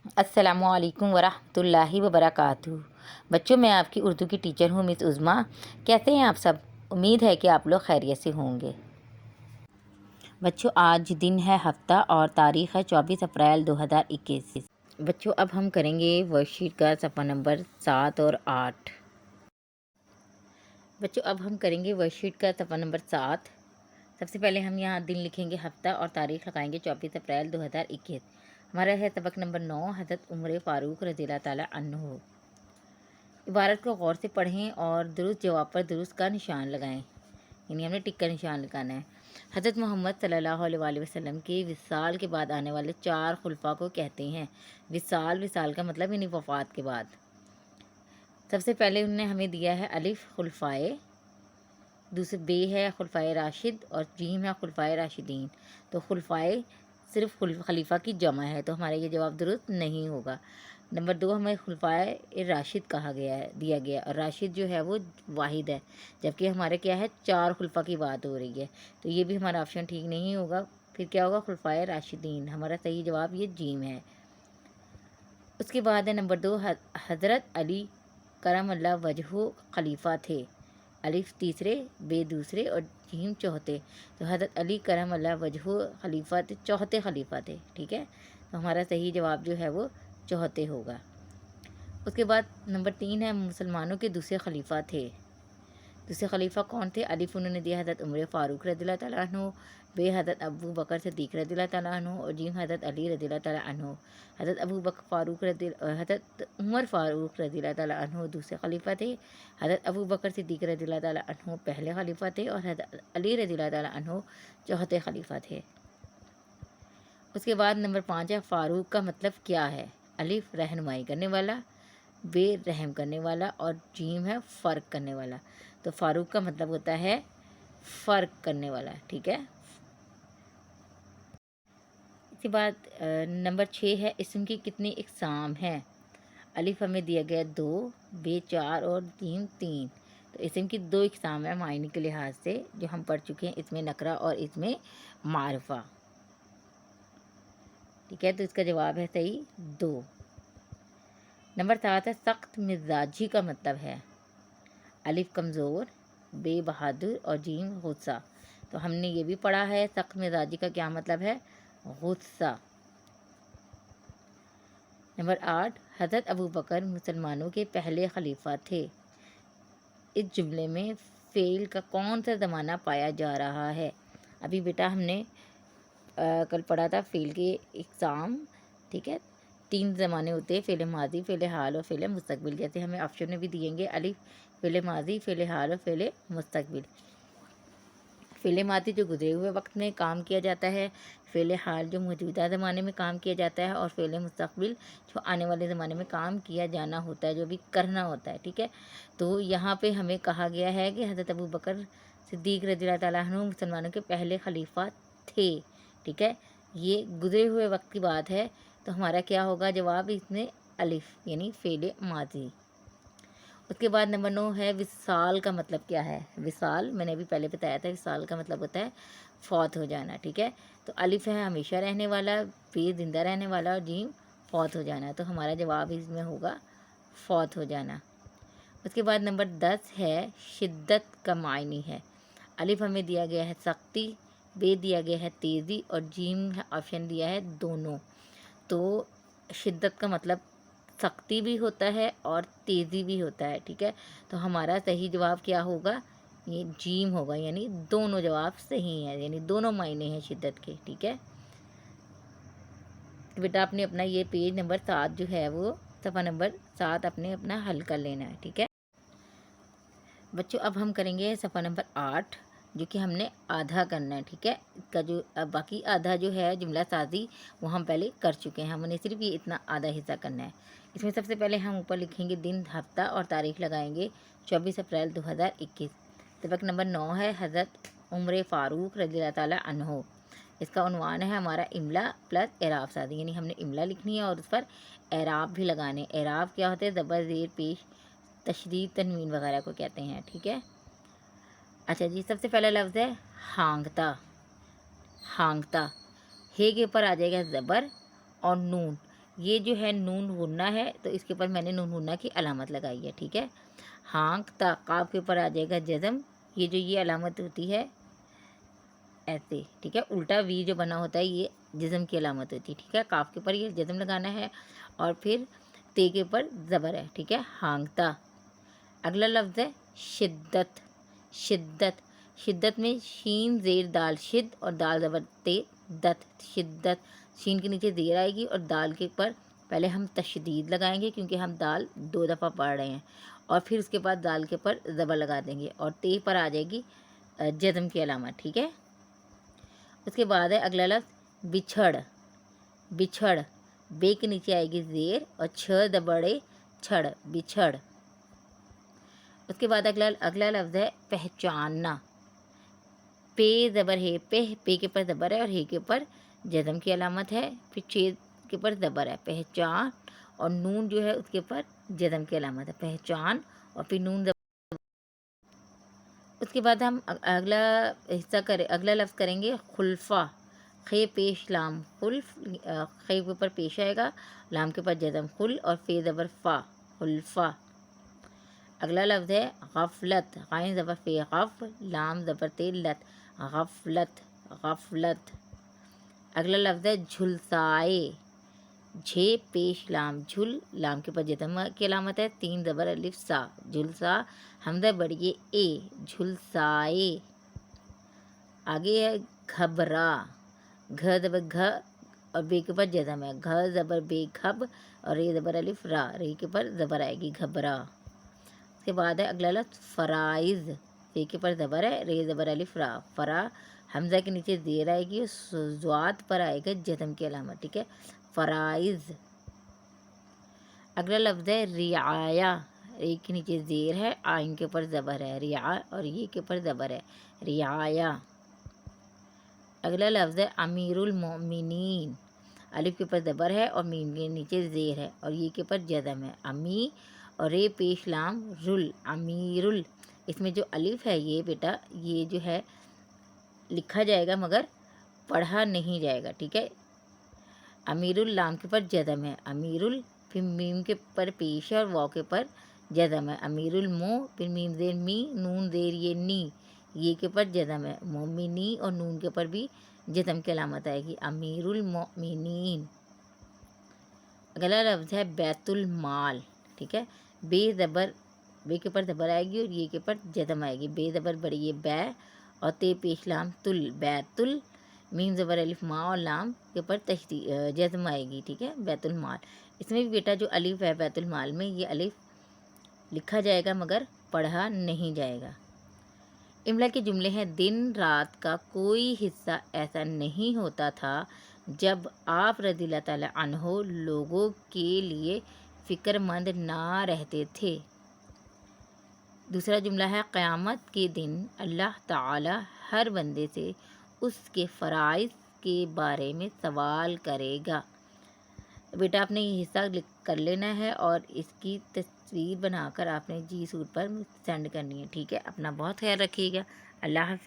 السلام علیکم ورحمۃ اللہ وبرکاتہ۔ بچوں، میں آپ کی اردو کی ٹیچر ہوں مس عظمیٰ۔ کیسے ہیں آپ سب؟ امید ہے کہ آپ لوگ خیریت سے ہوں گے۔ بچوں، آج دن ہے ہفتہ اور تاریخ ہے 24 اپریل 2021۔ بچوں، اب ہم کریں گے ورک شیٹ کا صفحہ نمبر 7 اور 8۔ بچوں، اب ہم کریں گے ورک شیٹ کا صفحہ نمبر 7۔ سب سے پہلے ہم یہاں دن لکھیں گے ہفتہ اور تاریخ لگائیں گے 24 اپریل 2021۔ ہمارا ہے سبق نمبر 9، حضرت عمر فاروق رضی اللہ تعالیٰ عنہ۔ عبارت کو غور سے پڑھیں اور درست جواب پر درست کا نشان لگائیں، یعنی ہم نے ٹک کا نشان لگانا ہے۔ حضرت محمد صلی اللہ علیہ وآلہ وسلم کے وصال کے بعد آنے والے 4 خلفاء کو کہتے ہیں وصال کا مطلب یعنی وفات کے بعد۔ سب سے پہلے انہوں نے ہمیں دیا ہے الف خلفائے، دوسرے بے ہے خلفائے راشد اور جیم ہے خلفائے راشدین۔ تو خلفائے صرف خلیفہ کی جمع ہے، تو ہمارا یہ جواب درست نہیں ہوگا۔ نمبر 2، ہمیں خلفائے راشد کہا گیا ہے، دیا گیا، اور راشد جو ہے وہ واحد ہے، جبکہ ہمارے کیا ہے 4 خلفاء کی بات ہو رہی ہے، تو یہ بھی ہمارا آپشن ٹھیک نہیں ہوگا۔ پھر کیا ہوگا؟ خلفائے راشدین۔ ہمارا صحیح جواب یہ جیم ہے۔ اس کے بعد ہے نمبر 2، حضرت علی کرم اللہ وجہہ خلیفہ تھے۔ الف تیسرے، بے دوسرے اور جیم چوتھے، تو حضرت علی کرم اللہ وجہہ خلیفہ تھے، چوتھے خلیفہ تھے، ٹھیک ہے۔ تو ہمارا صحیح جواب جو ہے وہ چوتھے ہوگا۔ اس کے بعد نمبر 3 ہے مسلمانوں کے دوسرے خلیفہ تھے۔ دوسرے خلیفہ کون تھے؟ الف انہوں نے دیا حضرت عمر فاروق رضی اللہ تعالیٰ عنہ، بے حضرت ابو بکر صدیق رضی اللہ تعالیٰ عنہ اور جیم حضرت علی رضی اللہ تعالیٰ عنہ۔ حضرت حضرت عمر فاروق رضی اللہ تعالیٰ عنہ دوسرے خلیفہ تھے، حضرت ابو بکر صدیق رضی اللہ تعالیٰ عنہ پہلے خلیفہ تھے اور حضرت علی رضی اللہ تعالیٰ عنہ چوتھے خلیفہ تھے۔ اس کے بعد نمبر 5 ہے فاروق کا مطلب کیا ہے؟ الف رہنمائی کرنے والا، بے رحم کرنے والا اور جیم ہے فرق کرنے والا۔ تو فاروق کا مطلب ہوتا ہے فرق کرنے والا، ٹھیک ہے۔ اس کے بعد نمبر 6 ہے اسم کی کتنی اقسام ہیں؟ الف ہمیں دیا گیا 2، بے 4 اور جیم 3۔ تو اسم کی 2 اقسام ہیں معنی کے لحاظ سے، جو ہم پڑھ چکے ہیں، اس میں نکرہ اور اس میں معرفہ، ٹھیک ہے۔ تو اس کا جواب ہے صحیح 2۔ نمبر 7 ہے سخت مزاجی کا مطلب ہے۔ الف کمزور، بے بہادر اور جیم غصہ۔ تو ہم نے یہ بھی پڑھا ہے سخت مزاجی کا کیا مطلب ہے؟ غصہ۔ نمبر 8، حضرت ابو بکر مسلمانوں کے پہلے خلیفہ تھے۔ اس جملے میں فعل کا کون سا زمانہ پایا جا رہا ہے؟ ابھی بیٹا ہم نے کل پڑھا تھا فعل کے اقسام، ٹھیک ہے۔ 3 زمانے ہوتے ہیں، فعل ماضی، فعل حال اور فعل مستقبل۔ جیسے ہمیں آپشن میں بھی دیں گے الف فعل ماضی، فعل حال اور فعل مستقبل۔ فعل ماضی جو گزرے ہوئے وقت میں کام کیا جاتا ہے، فعل حال جو موجودہ زمانے میں کام کیا جاتا ہے، اور فعل مستقبل جو آنے والے زمانے میں کام کیا جانا ہوتا ہے، جو بھی کرنا ہوتا ہے، ٹھیک ہے۔ تو یہاں پہ ہمیں کہا گیا ہے کہ حضرت ابو بکر صدیق رضی اللہ تعالیٰ عنہ مسلمانوں کے پہلے خلیفہ تھے، ٹھیک ہے۔ یہ گزرے ہوئے وقت کی بات ہے، تو ہمارا کیا ہوگا جواب اس میں الف یعنی فعل ماضی۔ اس کے بعد نمبر 9 ہے وصال کا مطلب کیا ہے؟ وصال میں نے ابھی پہلے بتایا تھا، وصال کا مطلب ہوتا ہے فوت ہو جانا، ٹھیک ہے۔ تو الف ہے ہمیشہ رہنے والا، بے زندہ رہنے والا اور جیم فوت ہو جانا، تو ہمارا جواب اس میں ہوگا فوت ہو جانا۔ اس کے بعد نمبر 10 ہے شدت کا معنی ہے۔ الف ہمیں دیا گیا ہے سختی، بے دیا گیا ہے تیزی اور جیم آپشن دیا ہے دونوں۔ تو شدت کا مطلب سختی بھی ہوتا ہے اور تیزی بھی ہوتا ہے، ٹھیک ہے۔ تو ہمارا صحیح جواب کیا ہوگا؟ یہ جیم ہوگا، یعنی دونوں جواب صحیح ہیں، یعنی دونوں معنی ہیں شدت کے، ٹھیک ہے۔ بیٹا آپ نے اپنا یہ پیج نمبر 7 جو ہے وہ صفحہ نمبر 7 اپنا حل کر لینا ہے، ٹھیک ہے بچوں۔ اب ہم کریں گے صفحہ نمبر 8، جو کہ ہم نے آدھا کرنا ہے، ٹھیک ہے۔ اس کا جو باقی آدھا جو ہے جملہ سازی وہ ہم پہلے کر چکے ہیں، ہم نے صرف یہ اتنا آدھا حصہ کرنا ہے۔ اس میں سب سے پہلے ہم اوپر لکھیں گے دن، ہفتہ اور تاریخ لگائیں گے 24 اپریل 2021۔ سبق نمبر 9 ہے حضرت عمر فاروق رضی اللہ تعالیٰ عنہ۔ اس کا عنوان ہے ہمارا املا پلس اعراب سازی، یعنی ہم نے املا لکھنی ہے اور اس پر اعراب بھی لگانے۔ اعراب کیا ہوتے ہیں؟ زبر، زیر، پیش، تشدید، تنوین وغیرہ کو کہتے ہیں، ٹھیک ہے۔ اچھا جی، سب سے پہلا لفظ ہے ہانگتا۔ ہانگتا، ہے کے اوپر آ جائے گا زبر اور نون۔ یہ جو ہے نون غنہ ہے تو اس کے اوپر میں نے نون غنہ کی علامت لگائی ہے، ٹھیک ہے۔ ہانکتا، قاف کے اوپر آ جائے گا جزم، یہ علامت ہوتی ہے ایسے، ٹھیک ہے، الٹا وی جو بنا ہوتا ہے یہ جزم کی علامت ہوتی ہے، ٹھیک ہے۔ قاف کے اوپر یہ جزم لگانا ہے اور پھر تے کے اوپر زبر ہے، ٹھیک ہے، ہانکتا۔ اگلا لفظ ہے شدت، شدت، شدت میں شین زیر دال شد اور دال زبر تے دت، شدت، شین کے نیچے زیر آئے گی اور دال کے اوپر پہلے ہم تشدید لگائیں گے کیونکہ ہم دال 2 دفعہ پڑھ رہے ہیں، اور پھر اس کے بعد دال کے اوپر زبر لگا دیں گے اور تے پر آ جائے گی جزم کی علامت، ٹھیک ہے۔ اس کے بعد ہے اگلا لفظ بچھڑ، بچھڑ، بے کے نیچے آئے گی زیر اور چھ دبڑے چھڑ، بچھڑ۔ اس کے بعد اگلا لفظ ہے پہچاننا، پے زبر ہے، پے کے اوپر زبر ہے اور ہے کے اوپر جزم کی علامت ہے، پھر چھ کے اوپر زبر ہے، پہچان، اور نون جو ہے اس کے اوپر جزم کی علامت ہے، پہچان اور پھر نون زبر۔ اس کے بعد ہم اگلا لفظ کریں گے خلفہ، خے پیش لام خلف، خے کے اوپر پیش آئے گا، لام کے اوپر جزم خل اور فے زبر فا، خلفہ۔ اگلا لفظ ہے غفلت، غین زبر فے غف، لام زبر تے لت، غفلت، غفلت۔ اگلا لفظ ہے جھلسائے، جھے پیش لام جھل، لام کے اوپر جزم کی علامت ہے، 3 زبر الف سا، جھلسا، حمزہ بڑھئے اے، جھلسائے۔ آگے ہے گھبرا، گھ زبر گھ اور بے کے اوپر جزم ہے، گھ زبر بے گھب اور رے زبر الف را، رے کے اوپر زبر آئے گی، گھبرا۔ اس کے بعد ہے اگلا لفظ فرائض، فے کے اوپر زبر ہے، رے زبر الف را، فرا، حمزہ کے نیچے زیر آئے گی، ضاد پر آئے گا جزم کی علامت، ٹھیک ہے، فرائض۔ اگلا لفظ ہے رعایا، رے کے نیچے زیر ہے، آئین کے اوپر زبر ہے، رعا اور یہ کے اوپر زبر ہے، رعایا۔ اگلا لفظ ہے امیر المؤمنین، الف کے اوپر زبر ہے اور میم کے نیچے زیر ہے اور یہ کے اوپر جزم ہے، امی اور رے پیش لام رل، امیر ال، اس میں جو الف ہے یہ بیٹا یہ جو ہے لکھا جائے گا مگر پڑھا نہیں جائے گا، ٹھیک ہے، امیر اللام کے اوپر جزم ہے، امیر ال، پھر میم کے اوپر پیش ہے اور واو کے اوپر جزم ہے، امیر المو، پھر میم زیر می، نون زیر یہ نی، یہ کے اوپر جزم ہے، مومنی اور نون کے اوپر بھی جزم کی علامت آئے گی، امیر المؤمنین۔ اگلا لفظ ہے بیت المال، ٹھیک ہے، بے کے اوپر زبر آئے گی اور یہ کے اوپر جزم آئے گی، بے زبر بڑی یہ بے اور تے پیش لام تل، بیت ال، میم زبر الف ما اور لام کے اوپر جزم آئے گی، ٹھیک ہے، بیت المال۔ اس میں بھی بیٹا جو الف ہے بیت المال میں یہ الف لکھا جائے گا مگر پڑھا نہیں جائے گا۔ املا کے جملے ہیں دن رات کا کوئی حصہ ایسا نہیں ہوتا تھا جب آپ رضی اللہ تعالیٰ عنہ لوگوں کے لیے فکر مند نہ رہتے تھے۔ دوسرا جملہ ہے قیامت کے دن اللہ تعالیٰ ہر بندے سے اس کے فرائض کے بارے میں سوال کرے گا۔ بیٹا آپ نے یہ حصہ کر لینا ہے اور اس کی تصویر بنا کر آپ نے جی سوٹ پر سینڈ کرنی ہے، ٹھیک ہے، اپنا بہت خیال رکھیے گا، اللہ حافظ۔